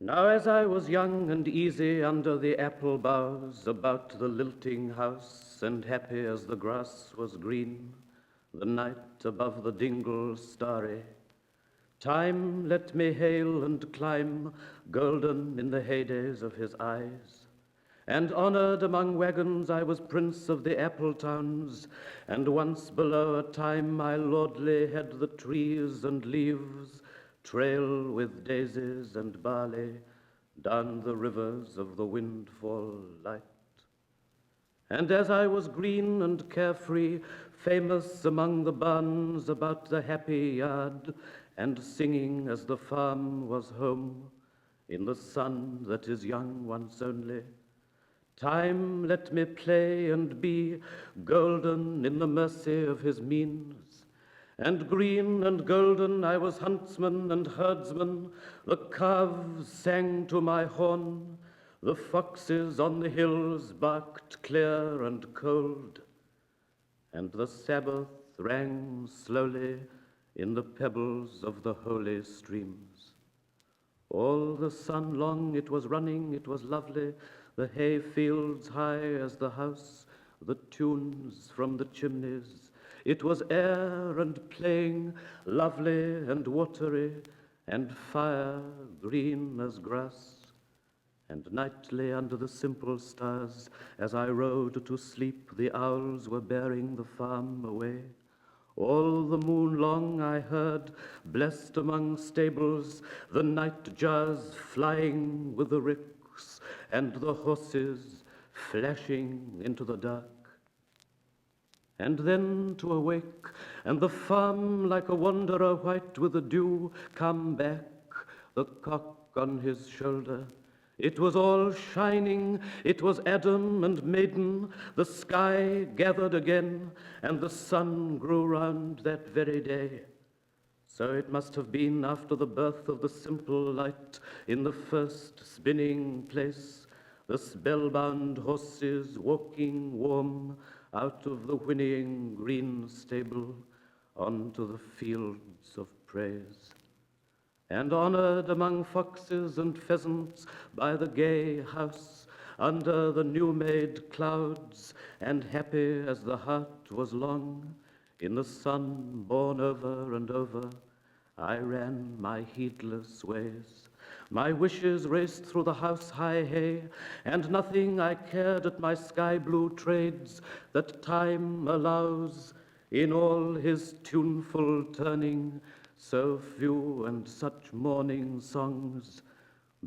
Now as I was young and easy under the apple boughs about the lilting house, and happy as the grass was green, the night above the dingle starry, time let me hail and climb, golden in the heydays of his eyes. And honored among wagons I was prince of the apple towns, and once below a time my lordly had the trees and leaves trail with daisies and barley down the rivers of the windfall light. And as I was green and carefree, famous among the barns about the happy yard, and singing as the farm was home, in the sun that is young once only, time let me play and be golden in the mercy of his means. And green and golden I was huntsman and herdsman, the calves sang to my horn, the foxes on the hills barked clear and cold, and the Sabbath rang slowly in the pebbles of the holy streams. All the sun long it was running, it was lovely, the hay fields high as the house, the tunes from the chimneys. It was air and playing, lovely and watery, and fire green as grass. And nightly under the simple stars, as I rode to sleep, the owls were bearing the farm away. All the moon long I heard, blessed among stables, the night jars flying with the ricks, and the horses flashing into the dark. And then to awake, and the farm like a wanderer white with the dew come back, the cock on his shoulder. It was all shining, it was Adam and maiden, the sky gathered again, and the sun grew round that very day. So it must have been after the birth of the simple light in the first spinning place, the spellbound horses walking warm out of the whinnying green stable onto the fields of praise. And honored among foxes and pheasants by the gay house, under the new-made clouds, and happy as the heart was long, in the sun born over and over, I ran my heedless ways. My wishes raced through the house-high hay, and nothing I cared at my sky-blue trades that time allows in all his tuneful turning, so few and such morning songs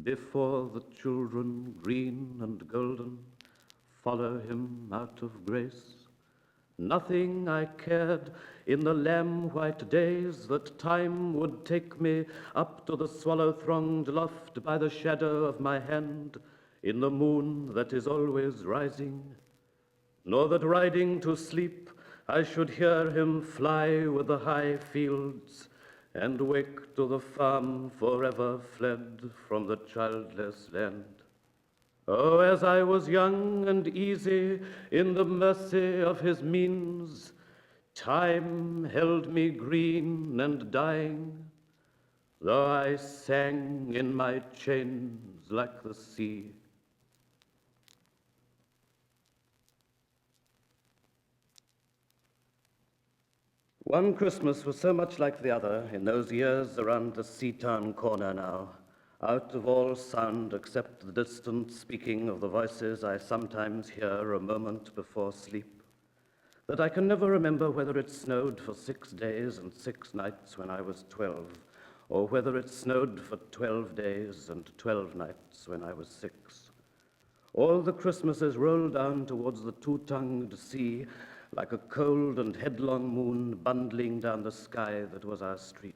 before the children green and golden follow him out of grace. Nothing I cared in the lamb-white days that time would take me up to the swallow-thronged loft by the shadow of my hand in the moon that is always rising, nor that riding to sleep I should hear him fly with the high fields and wake to the farm forever fled from the childless land. Oh, as I was young and easy in the mercy of his means, time held me green and dying, though I sang in my chains like the sea. One Christmas was so much like the other in those years around the Seatown corner now, out of all sound except the distant speaking of the voices I sometimes hear a moment before sleep, that I can never remember whether it snowed for 6 days and 6 nights when I was 12, or whether it snowed for 12 days and 12 nights when I was 6. All the Christmases rolled down towards the two-tongued sea like a cold and headlong moon bundling down the sky that was our street.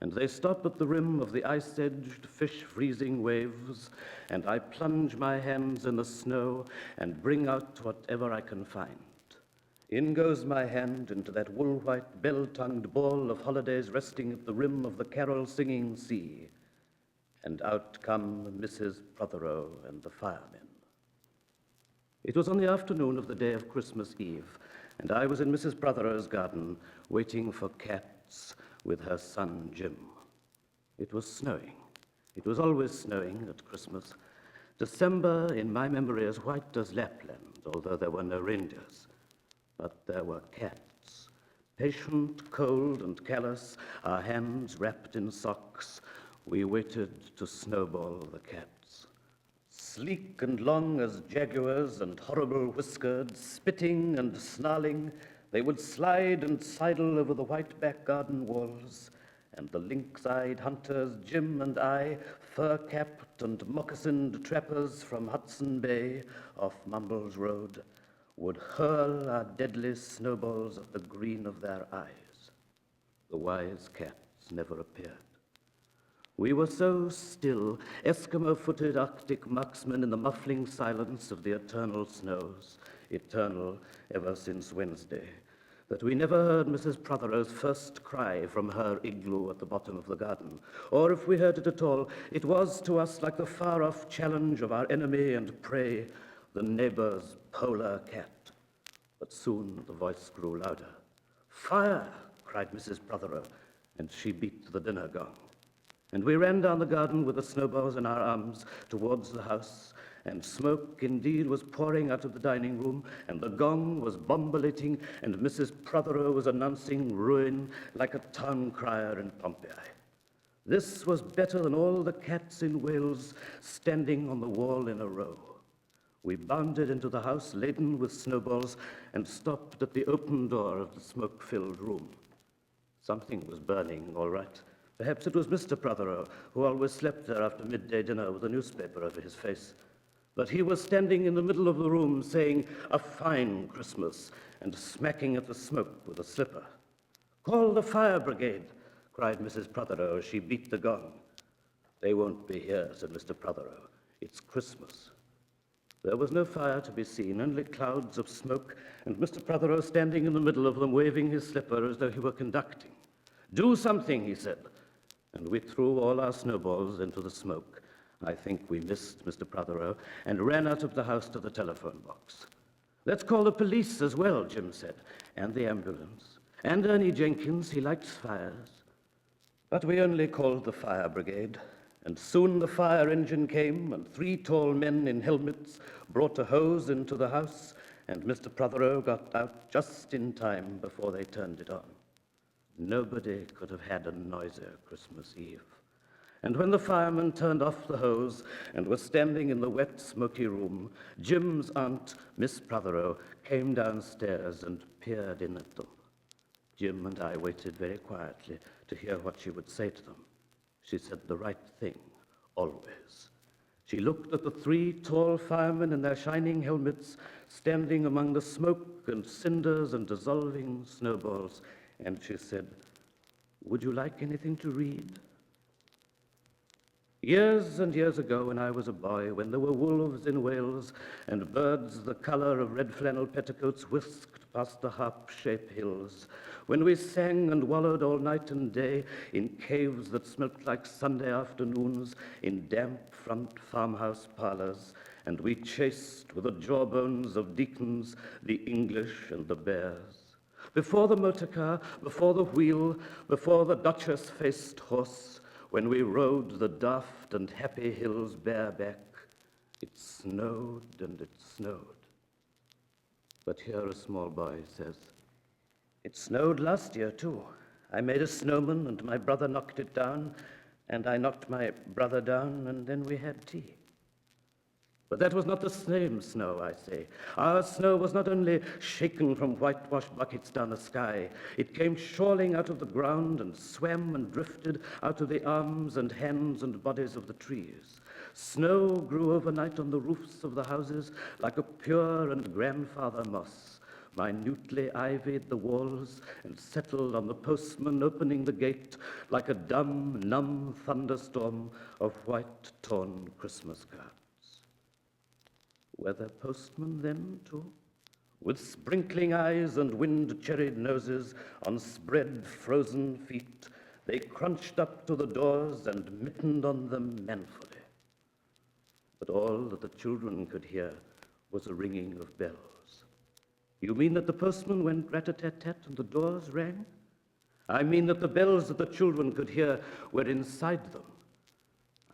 And they stop at the rim of the ice-edged, fish-freezing waves, and I plunge my hands in the snow and bring out whatever I can find. In goes my hand into that wool-white, bell-tongued ball of holidays resting at the rim of the carol-singing sea, and out come Mrs. Prothero and the firemen. It was on the afternoon of the day of Christmas Eve, and I was in Mrs. Prothero's garden waiting for cats with her son Jim. It was snowing. It was always snowing at Christmas. December, in my memory, as white as Lapland, although there were no reindeers. But there were cats. Patient, cold, and callous, our hands wrapped in socks, we waited to snowball the cats. Sleek and long as jaguars and horrible whiskered, spitting and snarling, they would slide and sidle over the white back garden walls, and the lynx-eyed hunters, Jim and I, fur-capped and moccasined trappers from Hudson Bay off Mumbles Road, would hurl our deadly snowballs at the green of their eyes. The wise cats never appeared. We were so still, Eskimo-footed Arctic marksmen in the muffling silence of the eternal snows, eternal ever since Wednesday, that we never heard Mrs. Prothero's first cry from her igloo at the bottom of the garden. Or if we heard it at all, it was to us like the far-off challenge of our enemy and prey, the neighbor's polar cat. But soon the voice grew louder. "Fire!" cried Mrs. Prothero, and she beat the dinner gong. And we ran down the garden with the snowballs in our arms towards the house, and smoke indeed was pouring out of the dining room, and the gong was bombulating, and Mrs. Prothero was announcing ruin like a town crier in Pompeii. This was better than all the cats in Wales standing on the wall in a row. We bounded into the house laden with snowballs and stopped at the open door of the smoke-filled room. Something was burning, all right. Perhaps it was Mr. Prothero, who always slept there after midday dinner with a newspaper over his face. But he was standing in the middle of the room saying, "A fine Christmas," and smacking at the smoke with a slipper. "Call the fire brigade," cried Mrs. Prothero as she beat the gong. "They won't be here," said Mr. Prothero. "It's Christmas." There was no fire to be seen, only clouds of smoke, and Mr. Prothero standing in the middle of them, waving his slipper as though he were conducting. "Do something," he said, and we threw all our snowballs into the smoke. I think we missed Mr. Prothero, and ran out of the house to the telephone box. "Let's call the police as well," Jim said, "and the ambulance. And Ernie Jenkins, he likes fires." But we only called the fire brigade. And soon the fire engine came, and 3 tall men in helmets brought a hose into the house, and Mr. Prothero got out just in time before they turned it on. Nobody could have had a noisier Christmas Eve. And when the firemen turned off the hose and were standing in the wet, smoky room, Jim's aunt, Miss Prothero, came downstairs and peered in at them. Jim and I waited very quietly to hear what she would say to them. She said the right thing, always. She looked at the 3 tall firemen in their shining helmets, standing among the smoke and cinders and dissolving snowballs, and she said, "Would you like anything to read?" Years and years ago, when I was a boy, when there were wolves in Wales and birds the color of red flannel petticoats whisked past the harp-shaped hills, when we sang and wallowed all night and day in caves that smelt like Sunday afternoons, in damp front farmhouse parlors, and we chased with the jawbones of deacons the English and the bears. Before the motor car, before the wheel, before the Duchess-faced horse, when we rode the daft and happy hills bareback, it snowed and it snowed. But here a small boy says, "It snowed last year, too. I made a snowman, and my brother knocked it down, and I knocked my brother down, and then we had tea." But that was not the same snow, I say. Our snow was not only shaken from whitewashed buckets down the sky. It came shoreling out of the ground and swam and drifted out of the arms and hands and bodies of the trees. Snow grew overnight on the roofs of the houses like a pure and grandfather moss, minutely ivied the walls, and settled on the postman opening the gate like a dumb, numb thunderstorm of white, torn Christmas cards. Were there postmen then, too? With sprinkling eyes and wind-cherried noses, on spread frozen feet, they crunched up to the doors and mittened on them manfully. But all that the children could hear was a ringing of bells. You mean that the postman went rat-a-tat-tat and the doors rang? I mean that the bells that the children could hear were inside them.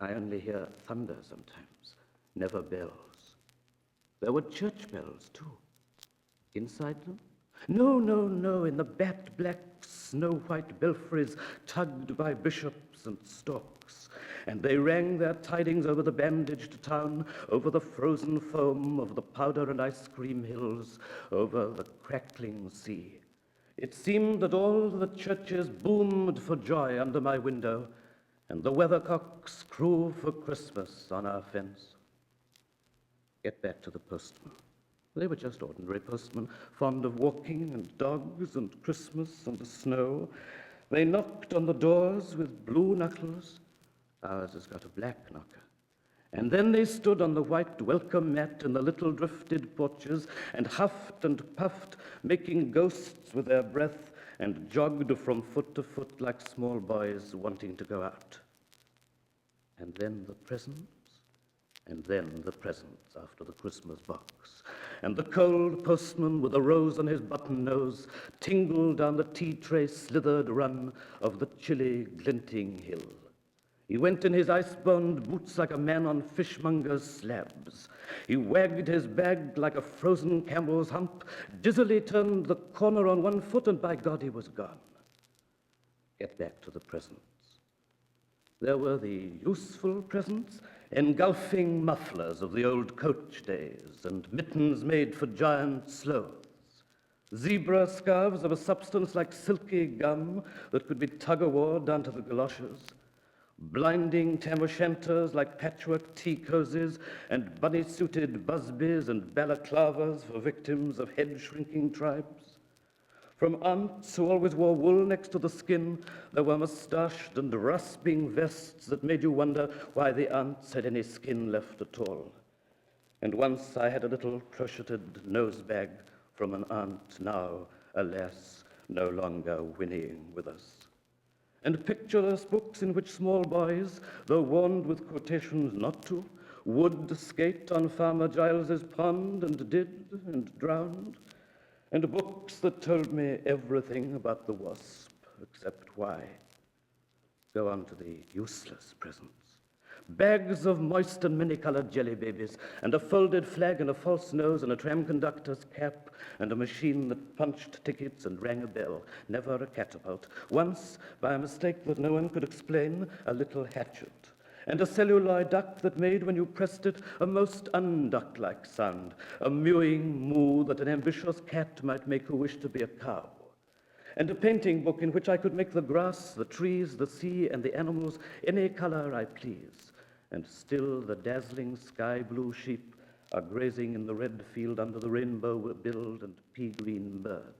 I only hear thunder sometimes, never bells. There were church bells, too. Inside them? No, no, no, in the bat-black, snow-white belfries tugged by bishops and storks. And they rang their tidings over the bandaged town, over the frozen foam of the powder and ice cream hills, over the crackling sea. It seemed that all the churches boomed for joy under my window, and the weathercocks crew for Christmas on our fence. Get back to the postman. They were just ordinary postmen, fond of walking and dogs and Christmas and the snow. They knocked on the doors with blue knuckles. Ours has got a black knocker. And then they stood on the white welcome mat in the little drifted porches and huffed and puffed, making ghosts with their breath, and jogged from foot to foot like small boys wanting to go out. And then the presents, and then the presents after the Christmas box. And the cold postman with a rose on his button nose tingled down the tea-tray slithered run of the chilly, glinting hill. He went in his ice-bound boots like a man on fishmonger's slabs. He wagged his bag like a frozen camel's hump, dizzily turned the corner on one foot, and by God, he was gone. Get back to the presents. There were the useful presents, engulfing mufflers of the old coach days, and mittens made for giant sloths, zebra scarves of a substance like silky gum that could be tug-o-war down to the galoshes, blinding tam-o'-shanters like patchwork tea cozies, and bunny-suited busbies and balaclavas for victims of head-shrinking tribes. From aunts who always wore wool next to the skin, there were mustached and rasping vests that made you wonder why the aunts had any skin left at all. And once I had a little crocheted nose bag from an aunt now, alas, no longer whinnying with us. And pictureless books in which small boys, though warned with quotations not to, would skate on Farmer Giles's pond and did and drowned. And books that told me everything about the wasp, except why. Go on to the useless presents. Bags of moist and many-colored jelly babies, and a folded flag and a false nose and a tram conductor's cap, and a machine that punched tickets and rang a bell, never a catapult. Once, by a mistake that no one could explain, a little hatchet. And a celluloid duck that made, when you pressed it, a most unduck-like sound, a mewing moo that an ambitious cat might make who wished to be a cow. And a painting book in which I could make the grass, the trees, the sea, and the animals any color I please. And still the dazzling sky-blue sheep are grazing in the red field under the rainbow-billed and pea-green birds.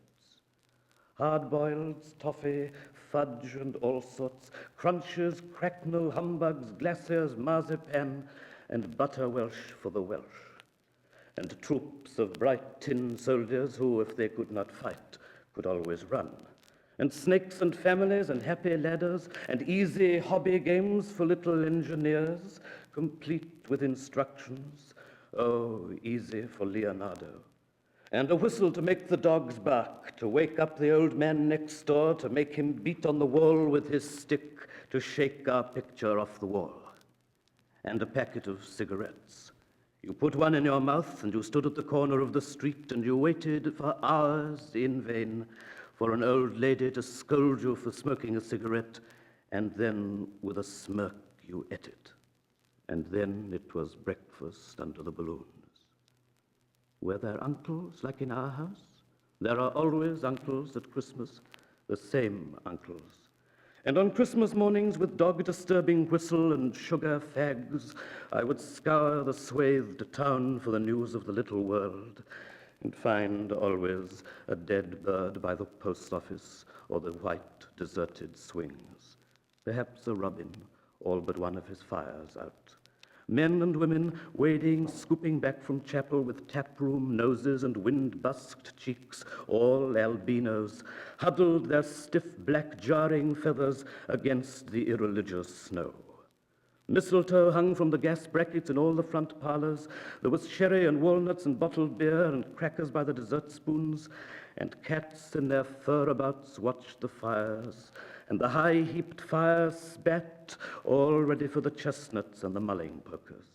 Hard-boileds, toffee, fudge, and all sorts, crunches, cracknel, humbugs, glaciers, marzipan, and butter Welsh for the Welsh. And troops of bright tin soldiers who, if they could not fight, could always run. And snakes and families and happy ladders and easy hobby games for little engineers, complete with instructions. Oh, easy for Leonardo. And a whistle to make the dogs bark, to wake up the old man next door, to make him beat on the wall with his stick, to shake our picture off the wall. And a packet of cigarettes. You put one in your mouth, and you stood at the corner of the street, and you waited for hours in vain for an old lady to scold you for smoking a cigarette, and then, with a smirk, you ate it. And then it was breakfast under the balloons. Were there uncles like in our house? There are always uncles at Christmas, the same uncles. And on Christmas mornings, with dog-disturbing whistle and sugar fags, I would scour the swathed town for the news of the little world, and find always a dead bird by the post office or the white, deserted swings. Perhaps a robin, all but one of his fires out. Men and women wading, scooping back from chapel with taproom noses and wind-busked cheeks, all albinos, huddled their stiff black jarring feathers against the irreligious snow. Mistletoe hung from the gas brackets in all the front parlors. There was sherry and walnuts and bottled beer and crackers by the dessert spoons, and cats in their fur-abouts watched the fires, and the high-heaped fire spat, all ready for the chestnuts and the mulling pokers.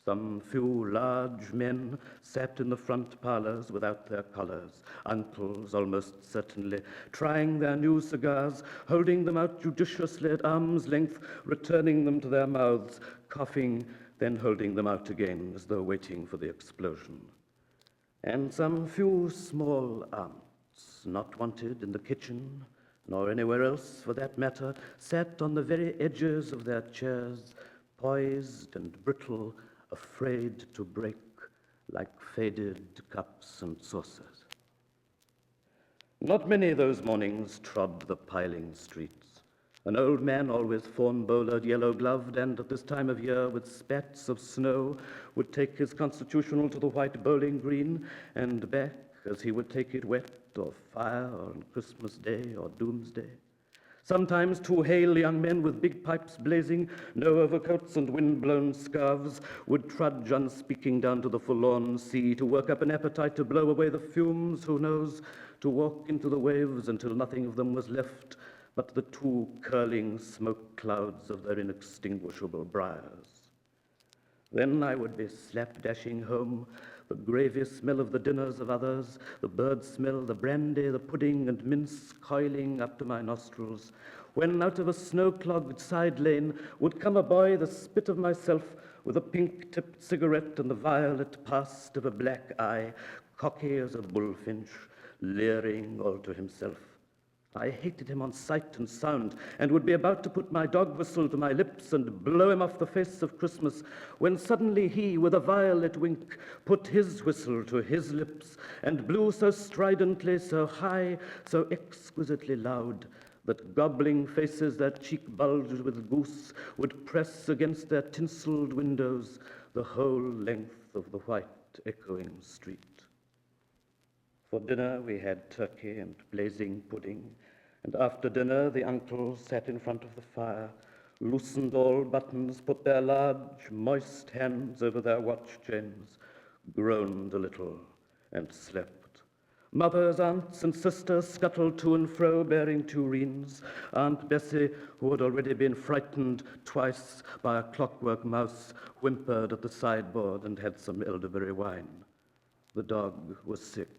Some few large men sat in the front parlors without their collars, uncles almost certainly, trying their new cigars, holding them out judiciously at arm's length, returning them to their mouths, coughing, then holding them out again as though waiting for the explosion. And some few small aunts, not wanted in the kitchen, nor anywhere else for that matter, sat on the very edges of their chairs, poised and brittle, afraid to break like faded cups and saucers. Not many those mornings trod the piling streets. An old man, always fawn-bowlered, yellow-gloved, and at this time of year with spats of snow, would take his constitutional to the white bowling green and back as he would take it wet or fire or on Christmas Day or Doomsday. Sometimes two hale young men with big pipes blazing, no overcoats and wind-blown scarves, would trudge unspeaking down to the forlorn sea to work up an appetite to blow away the fumes, who knows, to walk into the waves until nothing of them was left but the two curling smoke clouds of their inextinguishable briars. Then I would be slap-dashing home, the gravy smell of the dinners of others, the bird smell, the brandy, the pudding and mince coiling up to my nostrils, when out of a snow-clogged side lane would come a boy the spit of myself with a pink-tipped cigarette and the violet past of a black eye, cocky as a bullfinch, leering all to himself. I hated him on sight and sound, and would be about to put my dog whistle to my lips and blow him off the face of Christmas, when suddenly he, with a violet wink, put his whistle to his lips, and blew so stridently, so high, so exquisitely loud, that gobbling faces that cheek bulged with goose would press against their tinselled windows the whole length of the white echoing street. For dinner we had turkey and blazing pudding, and after dinner the uncles sat in front of the fire, loosened all buttons, put their large, moist hands over their watch chains, groaned a little, and slept. Mothers, aunts, and sisters scuttled to and fro, bearing tureens. Aunt Bessie, who had already been frightened twice by a clockwork mouse, whimpered at the sideboard and had some elderberry wine. The dog was sick.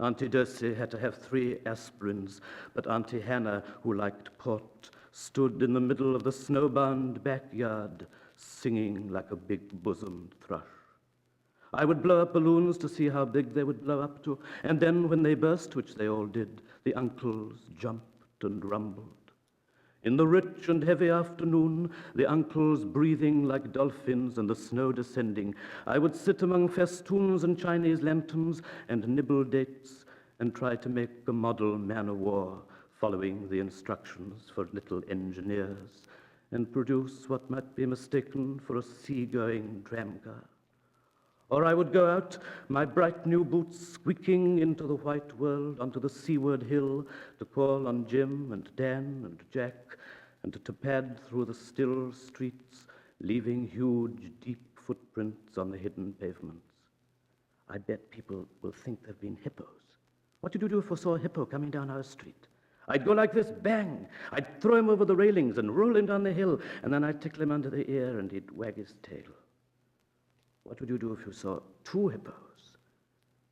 Auntie Dursey had to have 3 aspirins, but Auntie Hannah, who liked port, stood in the middle of the snowbound backyard, singing like a big-bosomed thrush. I would blow up balloons to see how big they would blow up to, and then when they burst, which they all did, the uncles jumped and rumbled. In the rich and heavy afternoon, the uncles breathing like dolphins and the snow descending, I would sit among festoons and Chinese lanterns and nibble dates and try to make a model man-of-war following the instructions for little engineers and produce what might be mistaken for a sea-going tramcar. Or I would go out, my bright new boots squeaking into the white world onto the seaward hill to call on Jim and Dan and Jack and to pad through the still streets, leaving huge, deep footprints on the hidden pavements. I bet people will think they've been hippos. What did you do if we saw a hippo coming down our street? I'd go like this, bang! I'd throw him over the railings and roll him down the hill, and then I'd tickle him under the ear and he'd wag his tail. What would you do if you saw 2 hippos?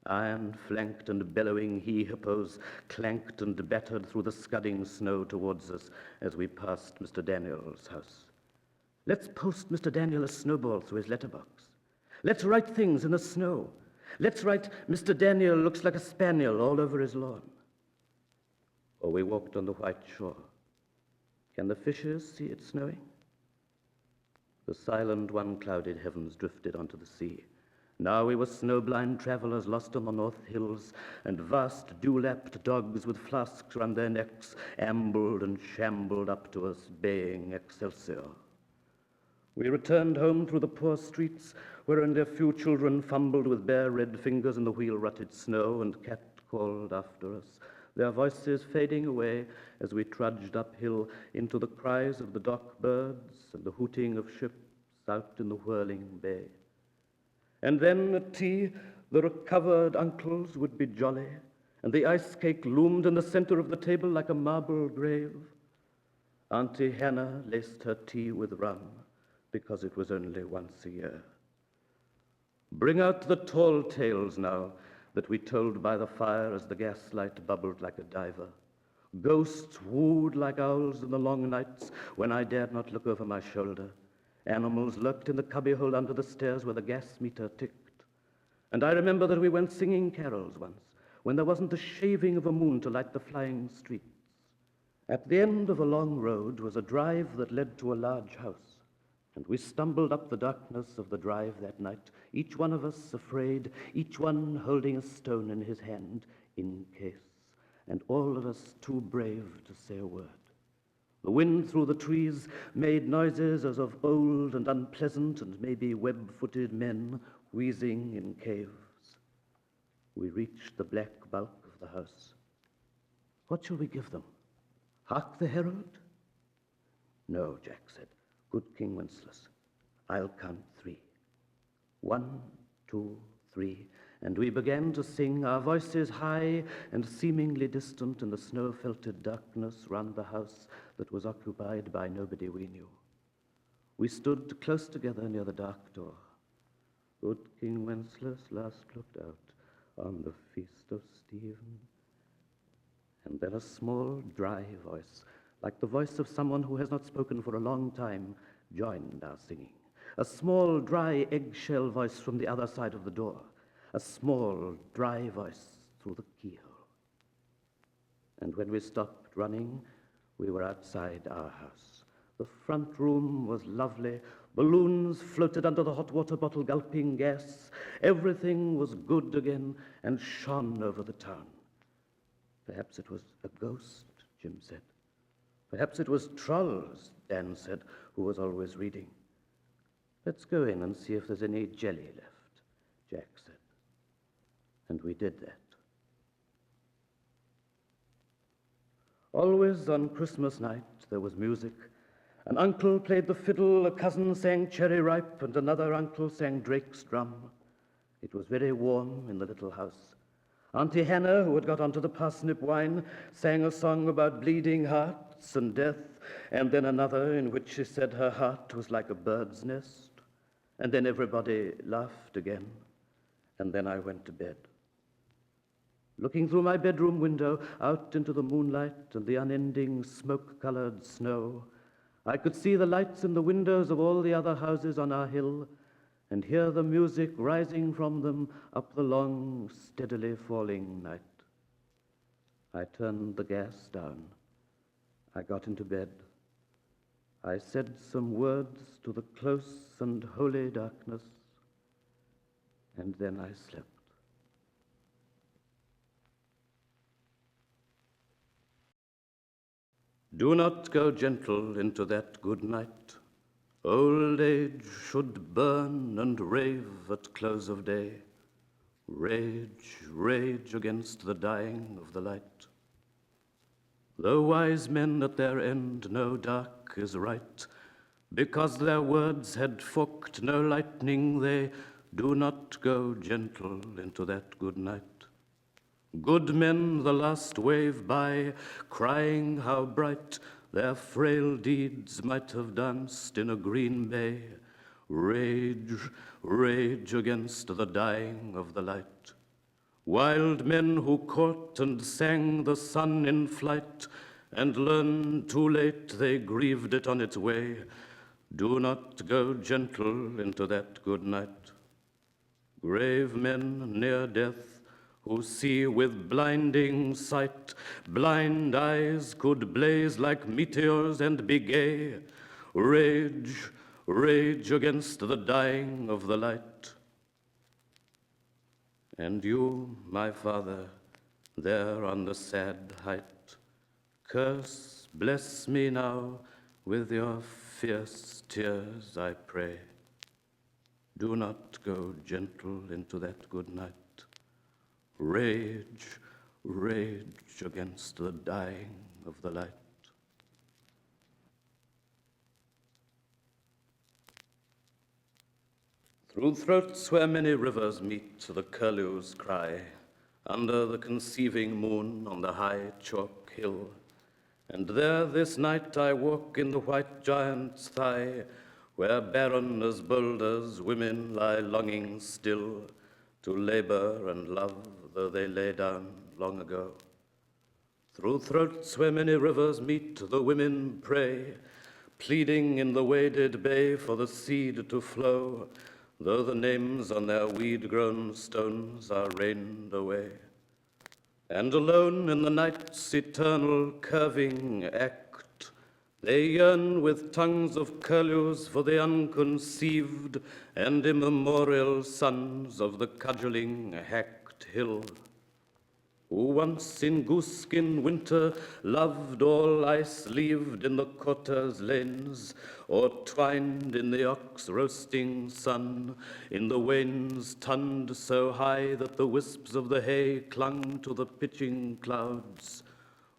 Iron-flanked and bellowing he-hippos clanked and battered through the scudding snow towards us as we passed Mr. Daniel's house. Let's post Mr. Daniel a snowball through his letterbox. Let's write things in the snow. Let's write, Mr. Daniel looks like a spaniel all over his lawn. Or we walked on the white shore. Can the fishes see it snowing? The silent, one-clouded heavens drifted onto the sea. Now we were snow-blind travelers lost on the north hills, and vast dew-lapped dogs with flasks round their necks ambled and shambled up to us, baying Excelsior. We returned home through the poor streets, wherein their few children fumbled with bare red fingers in the wheel-rutted snow, and cat-called after us, their voices fading away as we trudged uphill into the cries of the dock birds and the hooting of ships out in the whirling bay. And then at tea, the recovered uncles would be jolly, and the ice cake loomed in the center of the table like a marble grave. Auntie Hannah laced her tea with rum, because it was only once a year. Bring out the tall tales now that we told by the fire as the gaslight bubbled like a diver. Ghosts wooed like owls in the long nights when I dared not look over my shoulder. Animals lurked in the cubbyhole under the stairs where the gas meter ticked. And I remember that we went singing carols once, when there wasn't the shaving of a moon to light the flying streets. At the end of a long road was a drive that led to a large house. And we stumbled up the darkness of the drive that night, each one of us afraid, each one holding a stone in his hand, in case, and all of us too brave to say a word. The wind through the trees made noises as of old and unpleasant and maybe web-footed men wheezing in caves. We reached the black bulk of the house. What shall we give them? Hark the herald? No, Jack said. Good King Wenceslas, I'll count 3. 1, 2, 3, and we began to sing, our voices high and seemingly distant in the snow-felted darkness round the house that was occupied by nobody we knew. We stood close together near the dark door. Good King Wenceslas last looked out on the feast of Stephen. And then a small, dry voice, like the voice of someone who has not spoken for a long time, joined our singing. A small, dry, eggshell voice from the other side of the door. A small, dry voice through the keyhole. And when we stopped running, we were outside our house. The front room was lovely. Balloons floated under the hot water bottle gulping gas. Everything was good again and shone over the town. Perhaps it was a ghost, Jim said. Perhaps it was trolls, Dan said, who was always reading. Let's go in and see if there's any jelly left, Jack said. And we did that. Always on Christmas night there was music. An uncle played the fiddle, a cousin sang Cherry Ripe, and another uncle sang Drake's drum. It was very warm in the little house. Auntie Hannah, who had got onto the parsnip wine, sang a song about bleeding hearts and death, and then another in which she said her heart was like a bird's nest. And then everybody laughed again, and then I went to bed. Looking through my bedroom window out into the moonlight and the unending smoke-colored snow, I could see the lights in the windows of all the other houses on our hill and hear the music rising from them up the long, steadily falling night. I turned the gas down. I got into bed. I said some words to the close and holy darkness, and then I slept. Do not go gentle into that good night. Old age should burn and rave at close of day. Rage, rage against the dying of the light. Though wise men at their end know dark is right, because their words had forked no lightning, they do not go gentle into that good night. Good men the last wave by, crying how bright their frail deeds might have danced in a green bay. Rage, rage against the dying of the light. Wild men who caught and sang the sun in flight, and learned too late they grieved it on its way. Do not go gentle into that good night. Grave men near death, who see with blinding sight, blind eyes could blaze like meteors and be gay. Rage, rage against the dying of the light. And you, my father, there on the sad height, curse, bless me now with your fierce tears, I pray. Do not go gentle into that good night. Rage, rage against the dying of the light. Through throats where many rivers meet, the curlews cry, under the conceiving moon on the high chalk hill. And there this night I walk in the white giant's thigh, where barren as boulders women lie longing still to labor and love, though they lay down long ago. Through throats where many rivers meet, the women pray, pleading in the waded bay for the seed to flow, though the names on their weed-grown stones are rained away. And alone in the night's eternal curving act, they yearn with tongues of curlews for the unconceived and immemorial sons of the cudgeling hacked hill, who once in goose-skin winter loved all ice-leaved in the Cotta's lanes, or twined in the ox-roasting sun, in the wains tunned so high that the wisps of the hay clung to the pitching clouds,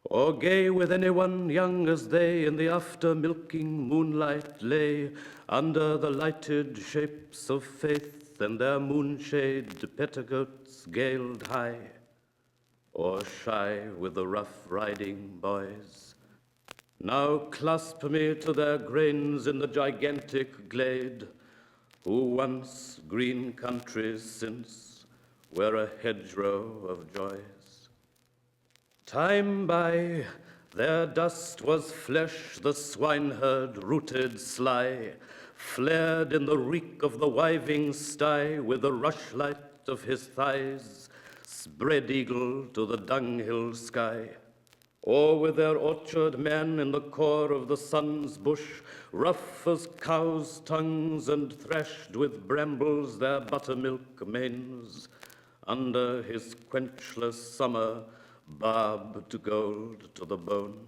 or gay with anyone young as they in the after-milking moonlight lay under the lighted shapes of faith and their moonshade petticoats galed high, or shy with the rough riding boys. Now clasp me to their grains in the gigantic glade, who once green countries since were a hedgerow of joys. Time by, their dust was flesh the swineherd rooted sly, flared in the reek of the wiving sty with the rushlight of his thighs, spread eagle to the dunghill sky. Or with their orchard men in the core of the sun's bush, rough as cows' tongues and threshed with brambles their buttermilk manes, under his quenchless summer barbed gold to the bone,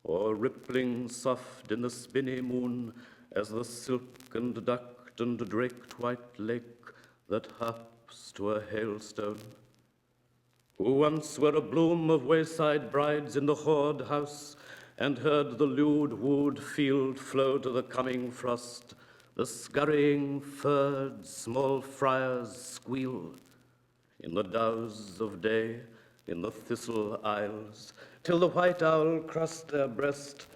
or rippling soft in the spinny moon as the silk and ducked and draked white lake that harps to a hailstone, who once were a bloom of wayside brides in the hoard house, and heard the lewd-wooed field flow to the coming frost, the scurrying furred small friars squeal in the douse of day, in the thistle isles, till the white owl crust their breast,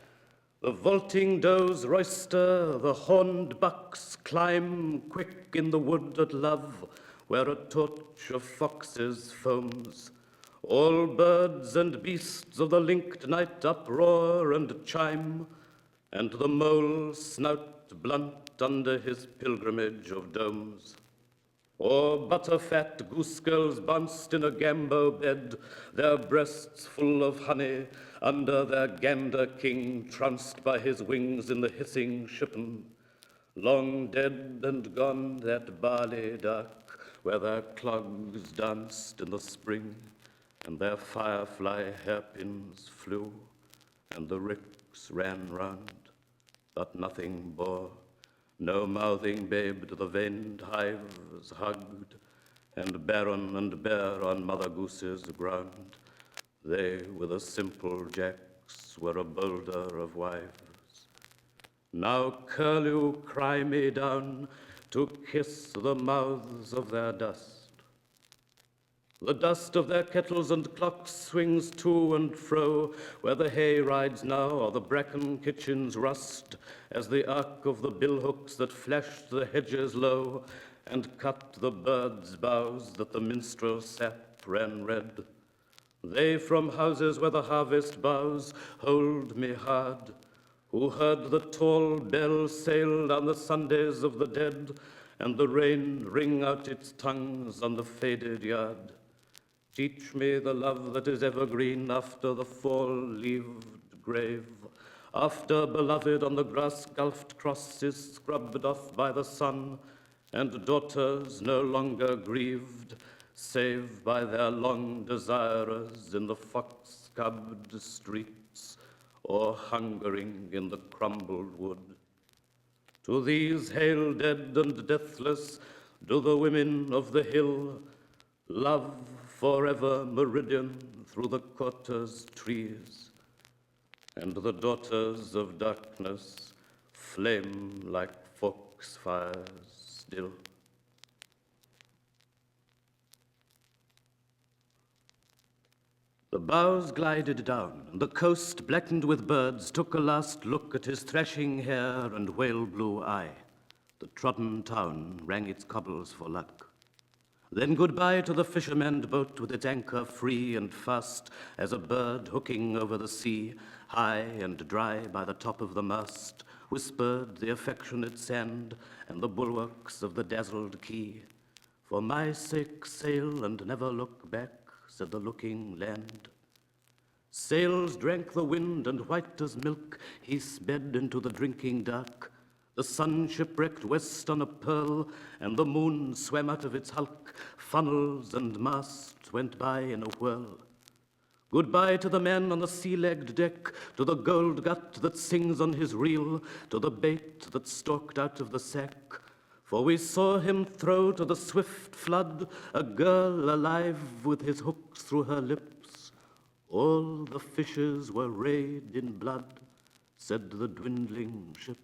the vaulting does roister, the horned bucks climb quick in the wood at love, where a torch of foxes foams. All birds and beasts of the linked night uproar and chime, and the mole snout blunt under his pilgrimage of domes. Or butterfat goose-girls bounced in a gambo bed, their breasts full of honey, under their gander king trounced by his wings in the hissing shippen. Long dead and gone that barley dark, where their clogs danced in the spring, and their firefly hairpins flew, and the ricks ran round, but nothing bore. No mouthing babe to the veined hives hugged, and barren and bare on Mother Goose's ground, they with a simple jacks were a boulder of wives. Now curlew cry me down to kiss the mouths of their dust. The dust of their kettles and clocks swings to and fro, where the hay rides now, or the bracken kitchens rust, as the arc of the billhooks that flashed the hedges low, and cut the birds' boughs that the minstrel sap ran red. They from houses where the harvest boughs hold me hard, who heard the tall bell sail down the Sundays of the dead, and the rain ring out its tongues on the faded yard. Teach me the love that is evergreen after the fall-leaved grave, after beloved on the grass-gulfed crosses scrubbed off by the sun, and daughters no longer grieved, save by their long desirers in the fox-cubbed streets, or hungering in the crumbled wood. To these hail dead and deathless do the women of the hill love forever meridian through the Cotta's trees, and the daughters of darkness flame like fox-fires still. The bows glided down, and the coast, blackened with birds, took a last look at his thrashing hair and whale-blue eye. The trodden town rang its cobbles for luck. Then goodbye to the fisherman boat with its anchor free and fast as a bird hooking over the sea, high and dry by the top of the mast, whispered the affectionate sand and the bulwarks of the dazzled quay. For my sake sail and never look back, said the looking land. Sails drank the wind, and white as milk he sped into the drinking dark. The sun shipwrecked west on a pearl, and the moon swam out of its hulk. Funnels and masts went by in a whirl. Goodbye to the man on the sea-legged deck, to the gold gut that sings on his reel, to the bait that stalked out of the sack. For we saw him throw to the swift flood a girl alive with his hooks through her lips. All the fishes were rayed in blood, said the dwindling ships.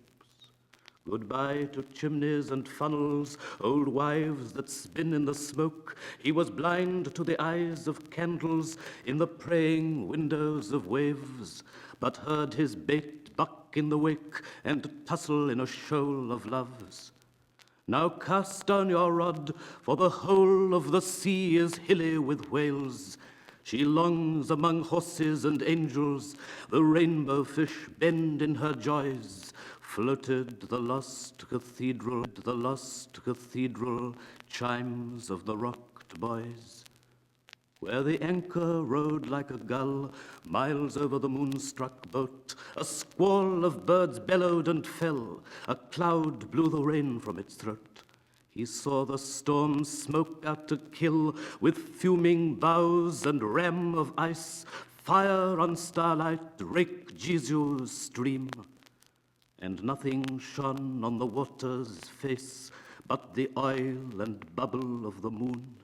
Goodbye to chimneys and funnels, old wives that spin in the smoke. He was blind to the eyes of candles in the praying windows of waves, but heard his bait buck in the wake and tussle in a shoal of loves. Now cast down your rod, for the whole of the sea is hilly with whales. She longs among horses and angels, the rainbow fish bend in her joys. Floated the lost cathedral, chimes of the rocked boys. Where the anchor rode like a gull, miles over the moonstruck boat, a squall of birds bellowed and fell, a cloud blew the rain from its throat. He saw the storm smoke out to kill, with fuming bows and ram of ice, fire on starlight rake Jesu's stream. And nothing shone on the water's face but the oil and bubble of the moon.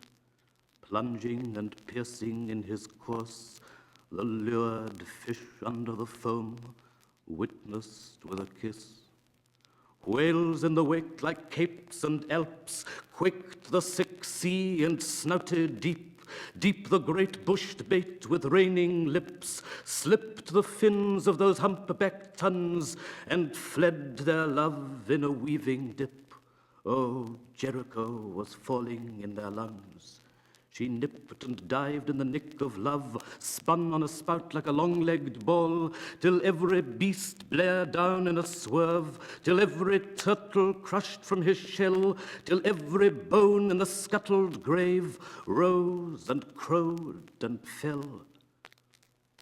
Plunging and piercing in his course, the lured fish under the foam witnessed with a kiss. Whales in the wake like capes and alps quaked the sick sea and snouted deep. Deep the great bushed bait with raining lips slipped the fins of those humpbacked tons and fled their love in a weaving dip. Oh, Jericho was falling in their lungs. She nipped and dived in the nick of love, spun on a spout like a long-legged ball, till every beast blared down in a swerve, till every turtle crushed from his shell, till every bone in the scuttled grave rose and crowed and fell.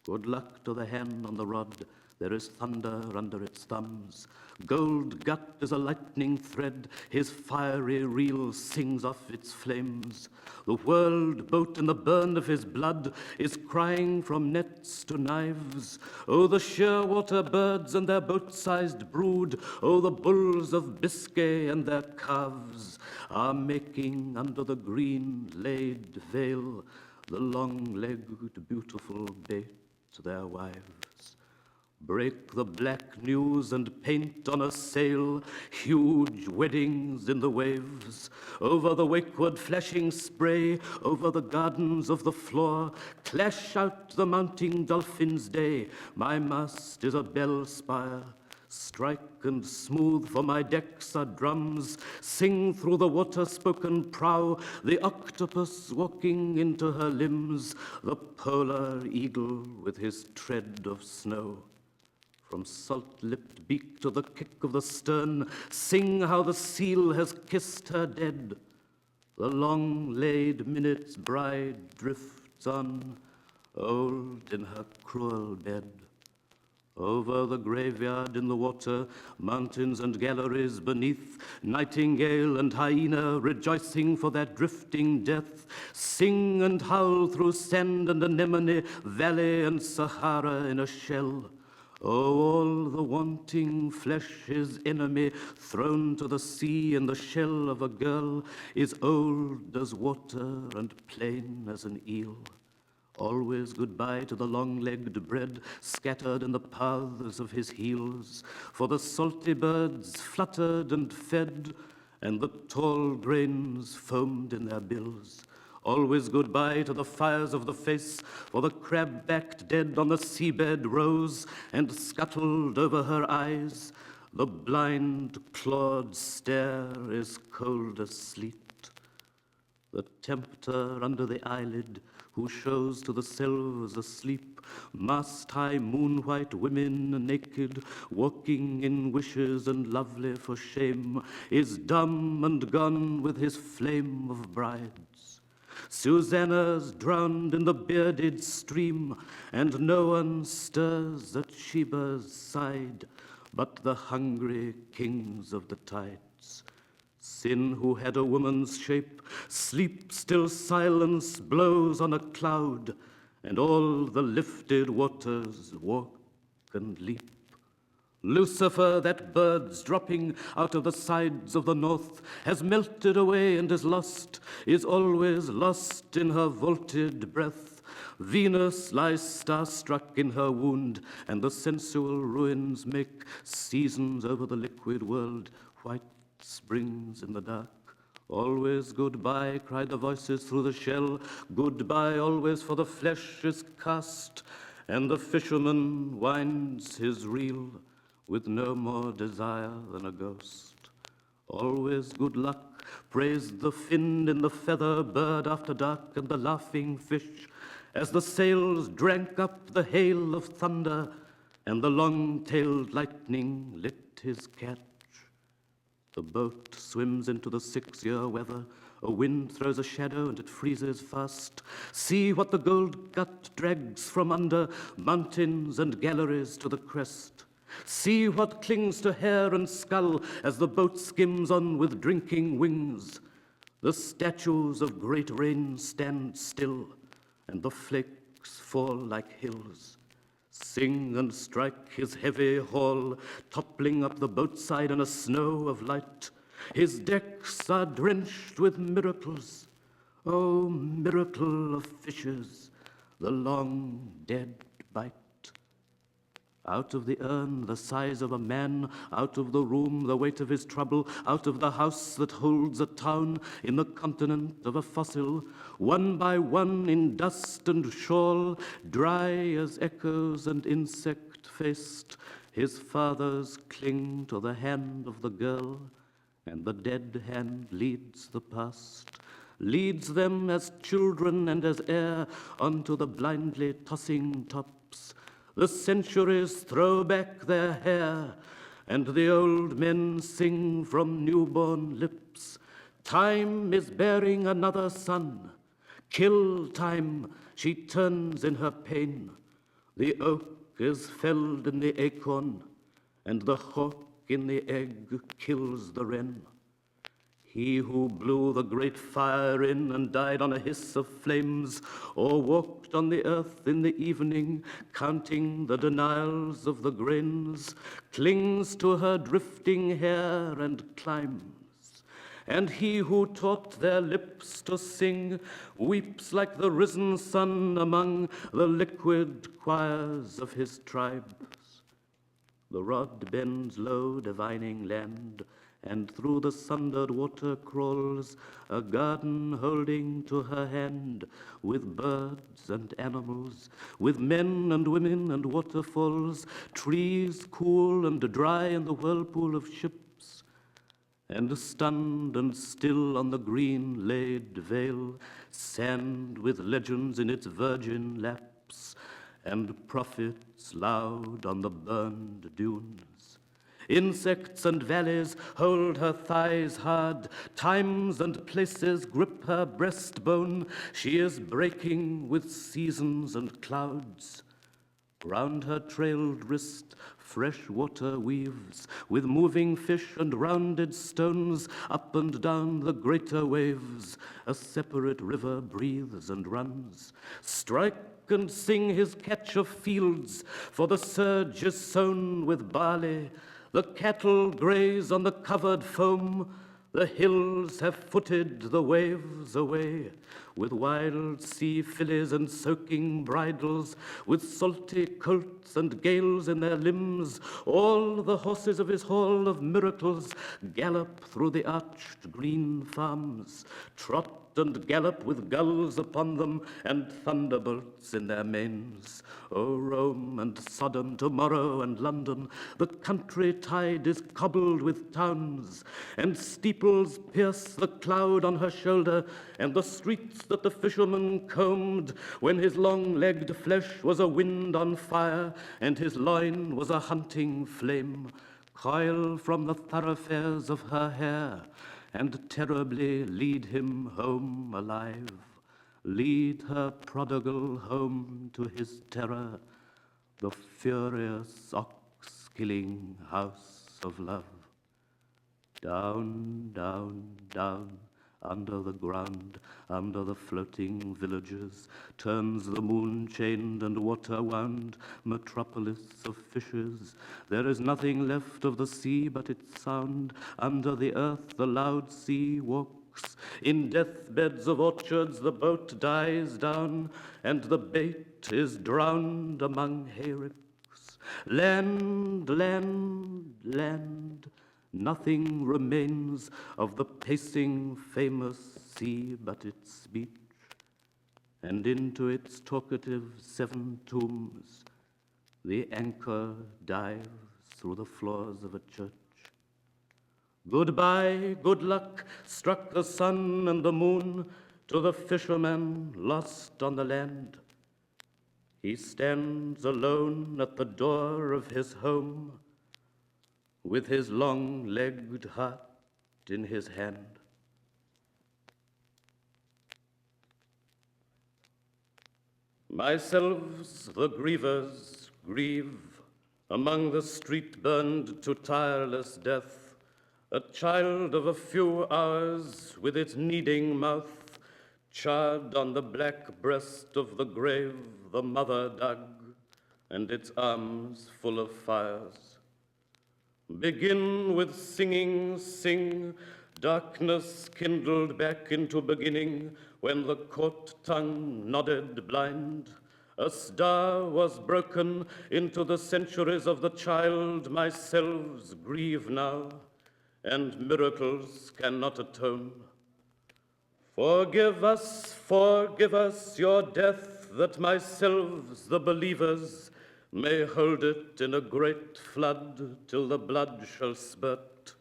Good luck to the hand on the rod, there is thunder under its thumbs. Gold gut is a lightning thread, his fiery reel sings off its flames. The whirled boat in the burn of his blood is crying from nets to knives. Oh, the shearwater birds and their boat-sized brood, oh, the bulls of Biscay and their calves, are making under the green-laid veil the long-legged beautiful bait their wives. Break the black news and paint on a sail huge weddings in the waves. Over the wakeward flashing spray, over the gardens of the floor, clash out the mounting dolphin's day. My mast is a bell spire. Strike and smooth for my decks are drums. Sing through the water-spoken prow, the octopus walking into her limbs, the polar eagle with his tread of snow. From salt-lipped beak to the kick of the stern, sing how the seal has kissed her dead. The long-laid minute's bride drifts on, old in her cruel bed. Over the graveyard in the water, mountains and galleries beneath, nightingale and hyena rejoicing for their drifting death, sing and howl through sand and anemone, valley and Sahara in a shell. Oh, all the wanting flesh his enemy, thrown to the sea in the shell of a girl, is old as water and plain as an eel. Always goodbye to the long-legged bread scattered in the paths of his heels, for the salty birds fluttered and fed, and the tall grains foamed in their bills. Always goodbye to the fires of the face, for the crab-backed dead on the seabed rose and scuttled over her eyes. The blind, clawed stare is cold as sleet. The tempter under the eyelid, who shows to the selves asleep mast-high moon-white women naked, walking in wishes and lovely for shame, is dumb and gone with his flame of brides. Susanna's drowned in the bearded stream, and no one stirs at Sheba's side but the hungry kings of the tides. Sin, who had a woman's shape, sleep still silence blows on a cloud, and all the lifted waters walk and leap. Lucifer, that bird's dropping out of the sides of the north, has melted away and is always lost in her vaulted breath. Venus lies starstruck in her wound, and the sensual ruins make seasons over the liquid world, white springs in the dark. Always goodbye, cry the voices through the shell. Goodbye always, for the flesh is cast, and the fisherman winds his reel with no more desire than a ghost. Always good luck, praise the fin in the feather bird after dark, and the laughing fish as the sails drank up the hail of thunder, and the long-tailed lightning lit his catch. The boat swims into the 6-year weather. A wind throws a shadow and it freezes fast. See what the gold gut drags from under mountains and galleries to the crest. See what clings to hair and skull as the boat skims on with drinking wings. The statues of great rain stand still, and the flakes fall like hills. Sing and strike his heavy haul, toppling up the boat side in a snow of light. His decks are drenched with miracles. Oh, miracle of fishes, the long dead bite. Out of the urn, the size of a man, out of the room, the weight of his trouble, out of the house that holds a town in the continent of a fossil, one by one in dust and shawl, dry as echoes and insect-faced, his fathers cling to the hand of the girl, and the dead hand leads the past, leads them as children and as heir onto the blindly tossing tops. The centuries throw back their hair, and the old men sing from newborn lips. Time is bearing another son. Kill time, she turns in her pain. The oak is felled in the acorn, and the hawk in the egg kills the wren. He who blew the great fire in and died on a hiss of flames, or walked on the earth in the evening, counting the denials of the grains, clings to her drifting hair and climbs. And he who taught their lips to sing weeps like the risen sun among the liquid choirs of his tribes. The rod bends low, divining land, and through the sundered water crawls a garden holding to her hand, with birds and animals, with men and women and waterfalls, trees cool and dry in the whirlpool of ships. And stunned and still on the green laid vale, sand with legends in its virgin laps, and prophets loud on the burned dunes. Insects and valleys hold her thighs hard. Times and places grip her breastbone. She is breaking with seasons and clouds. Round her trailed wrist, fresh water weaves, with moving fish and rounded stones. Up and down the greater waves, a separate river breathes and runs. Strike and sing his catch of fields, for the surge is sown with barley. The cattle graze on the covered foam. The hills have footed the waves away. with wild sea fillies and soaking bridles, with salty colts and gales in their limbs, all the horses of his hall of miracles gallop through the arched green farms, trot and gallop with gulls upon them and thunderbolts in their manes. O Rome and Sodom, tomorrow and London, the country tide is cobbled with towns, and steeples pierce the cloud on her shoulder, and the streets that the fisherman combed when his long-legged flesh was a wind on fire, and his loin was a hunting flame, coil from the thoroughfares of her hair, and terribly lead him home alive, lead her prodigal home to his terror, the furious ox-killing house of love. Down, down, down, under the ground, under the floating villages, turns the moon-chained and water-wound metropolis of fishes. There is nothing left of the sea but its sound. Under the earth the loud sea walks. In deathbeds of orchards the boat dies down, and the bait is drowned among hayricks. Land, land, land, nothing remains of the pacing, famous sea but its speech, and into its talkative 7 tombs the anchor dives through the floors of a church. Goodbye, good luck, struck the sun and the moon to the fisherman lost on the land. He stands alone at the door of his home, with his long-legged heart in his hand. Myselves the grievers grieve, among the street burned to tireless death, a child of a few hours with its kneading mouth charred on the black breast of the grave the mother dug, and its arms full of fires. Begin with singing, sing, darkness kindled back into beginning when the court tongue nodded blind. A star was broken into the centuries of the child. Myselves grieve now, and miracles cannot atone. Forgive us your death, that myselves, the believers, may hold it in a great flood till the blood shall spurt,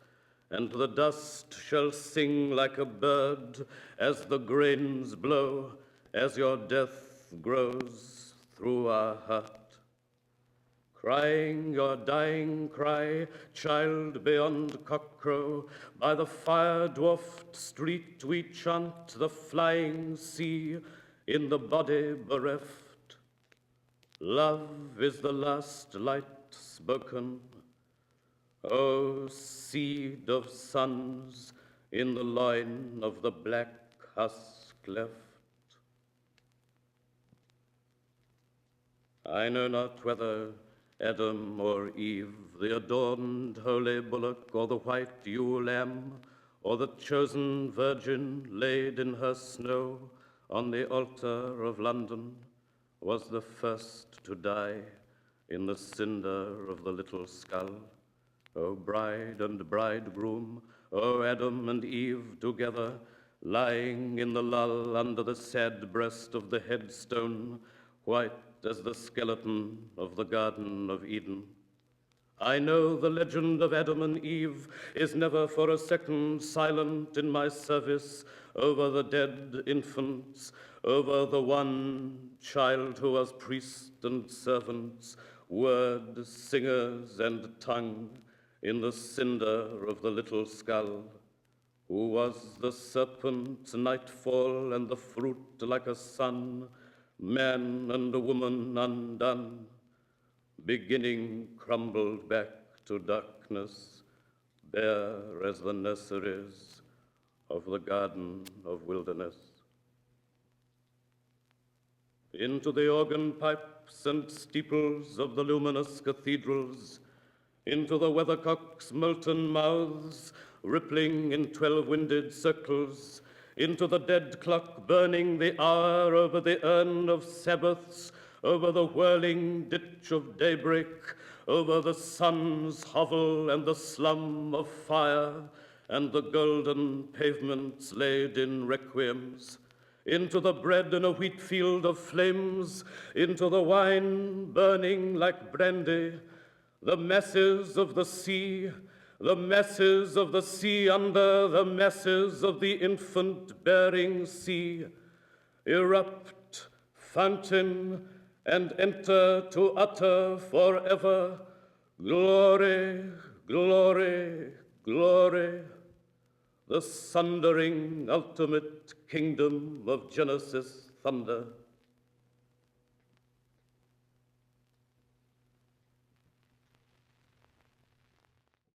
and the dust shall sing like a bird as the grains blow, as your death grows through our heart. Crying your dying cry, child beyond cockcrow, by the fire-dwarfed street we chant the flying sea in the body bereft. Love is the last light spoken, O seed of sons in the loin of the black husk left. I know not whether Adam or Eve, the adorned holy bullock, or the white ewe lamb, or the chosen virgin laid in her snow on the altar of London, was the first to die in the cinder of the little skull. O bride and bridegroom, O Adam and Eve together, lying in the lull under the sad breast of the headstone, white as the skeleton of the Garden of Eden. I know the legend of Adam and Eve is never for a second silent in my service over the dead infants, over the one child who was priest and servants, word, singers, and tongue in the cinder of the little skull, who was the serpent's nightfall and the fruit like a sun, man and a woman undone, beginning crumbled back to darkness, bare as the nurseries of the garden of wilderness. Into the organ pipes and steeples of the luminous cathedrals, into the weathercock's molten mouths, rippling in 12-winded circles, into the dead clock burning the hour over the urn of Sabbaths, over the whirling ditch of daybreak, over the sun's hovel and the slum of fire, and the golden pavements laid in requiems, into the bread in a wheat field of flames, into the wine burning like brandy, the messes of the sea, the messes of the sea under the messes of the infant-bearing sea, erupt, fountain, and enter to utter forever glory, glory, glory, the sundering ultimate kingdom of Genesis thunder.